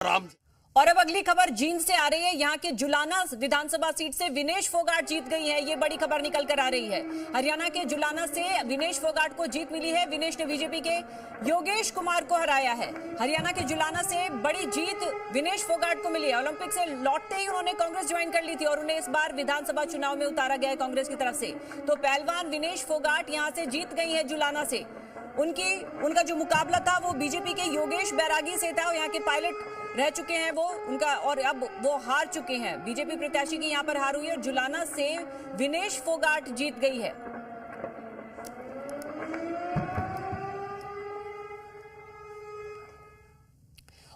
आराम से। और अब अगली खबर जींद से आ रही है। यहाँ के जुलाना विधानसभा सीट से विनेश फोगाट जीत गई हैं। ये बड़ी खबर निकल कर आ रही है। हरियाणा के जुलाना से विनेश फोगाट को जीत मिली है। विनेश ने बीजेपी के योगेश कुमार को हराया है। हरियाणा के जुलाना से बड़ी जीत विनेश फोगाट को मिली है। ओलंपिक से लौटते ही उन्होंने कांग्रेस ज्वाइन कर ली थी और उन्हें इस बार विधानसभा चुनाव में उतारा गया है कांग्रेस की तरफ से। तो पहलवान विनेश फोगाट यहाँ से जीत गई है जुलाना से। उनका जो मुकाबला था वो बीजेपी के योगेश बैरागी से था। यहाँ के पायलट रह चुके हैं वो उनका, और अब वो हार चुके हैं। बीजेपी प्रत्याशी की यहाँ पर हार हुई है और जुलाना से विनेश फोगाट जीत गई है।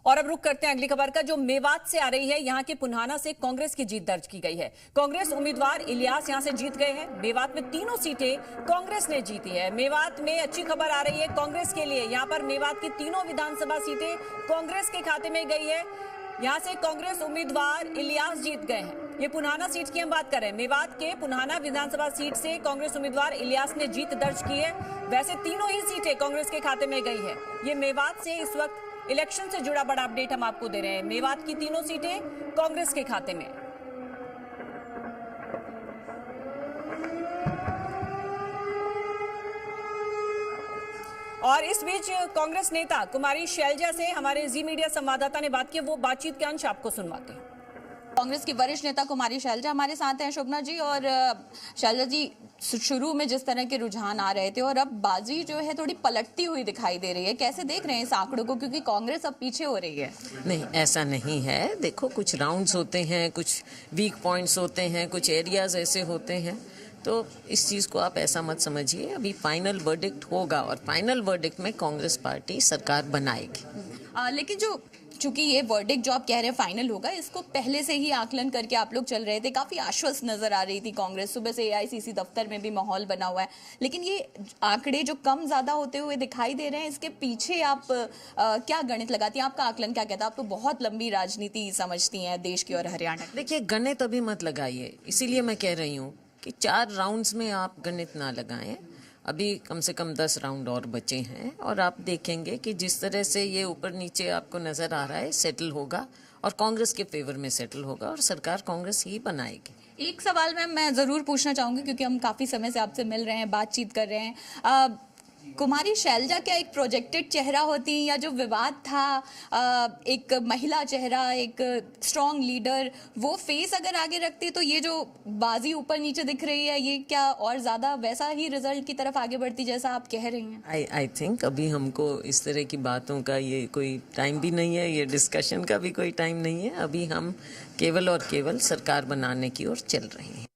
और अब रुक करते हैं अगली खबर का, जो मेवात से आ रही है। यहाँ के पुन्हाना से कांग्रेस की जीत दर्ज की गई है। कांग्रेस उम्मीदवार इलियास यहाँ से जीत गए हैं। मेवात में तीनों सीटें कांग्रेस ने जीती है। मेवात में अच्छी खबर आ रही है कांग्रेस के लिए। यहाँ पर मेवात की तीनों विधानसभा सीटें कांग्रेस के खाते में गई है। यहाँ से कांग्रेस उम्मीदवार इलियास जीत गए हैं। ये पुन्हाना सीट की हम बात कर रहे हैं। मेवात के पुन्हाना विधानसभा सीट से कांग्रेस उम्मीदवार इलियास ने जीत दर्ज की है। वैसे तीनों ही सीटें कांग्रेस के खाते में गई है। ये मेवात से इस वक्त इलेक्शन से जुड़ा बड़ा अपडेट हम आपको दे रहे हैं। मेवात की तीनों सीटें कांग्रेस के खाते में। और इस बीच कांग्रेस नेता कुमारी शैलजा से हमारे जी मीडिया संवाददाता ने बात की। वो बातचीत के अंश आपको सुनवाते हैं। कांग्रेस की वरिष्ठ नेता कुमारी शैलजा हमारे साथ हैं। शोभना जी, और शैलजा जी, शुरू में जिस तरह के रुझान आ रहे थे और अब बाजी जो है थोड़ी पलटती हुई दिखाई दे रही है, कैसे देख रहे हैं इस आंकड़ों को, क्योंकि कांग्रेस अब पीछे हो रही है? नहीं, ऐसा नहीं है। देखो, कुछ राउंड्स होते हैं, कुछ वीक पॉइंट्स होते हैं, कुछ एरियाज ऐसे होते हैं, तो इस चीज़ को आप ऐसा मत समझिए। अभी फाइनल वर्डिक्ट होगा और फाइनल वर्डिक्ट में कांग्रेस पार्टी सरकार बनाएगी। लेकिन चूंकि ये वर्डिक्ट जो आप कह रहे हैं फाइनल होगा, इसको पहले से ही आकलन करके आप लोग चल रहे थे। काफी आश्वस्त नजर आ रही थी कांग्रेस। सुबह से एआईसीसी दफ्तर में भी माहौल बना हुआ है, लेकिन ये आंकड़े जो कम ज्यादा होते हुए दिखाई दे रहे हैं, इसके पीछे आप क्या गणित लगाती हैं? आपका आकलन क्या कहता है? आप तो बहुत लंबी राजनीति समझती हैं देश की और हरियाणा की। देखिए, गणित अभी मत लगाइए, इसीलिए मैं कह रही हूँ कि 4 राउंड्स में आप गणित ना लगाएं। अभी कम से कम 10 राउंड और बचे हैं और आप देखेंगे कि जिस तरह से ये ऊपर नीचे आपको नजर आ रहा है, सेटल होगा और कांग्रेस के फेवर में सेटल होगा और सरकार कांग्रेस ही बनाएगी। एक सवाल मैं जरूर पूछना चाहूंगी, क्योंकि हम काफी समय से आपसे मिल रहे हैं, बातचीत कर रहे हैं। कुमारी शैलजा क्या एक प्रोजेक्टेड चेहरा होती, या जो विवाद था, एक महिला चेहरा, एक स्ट्रॉन्ग लीडर, वो फेस अगर आगे रखती तो ये जो बाजी ऊपर नीचे दिख रही है, ये क्या और ज्यादा वैसा ही रिजल्ट की तरफ आगे बढ़ती जैसा आप कह रही हैं? आई थिंक अभी हमको इस तरह की बातों का ये कोई टाइम भी नहीं है, ये डिस्कशन का भी कोई टाइम नहीं है। अभी हम केवल और केवल सरकार बनाने की ओर चल रहे हैं।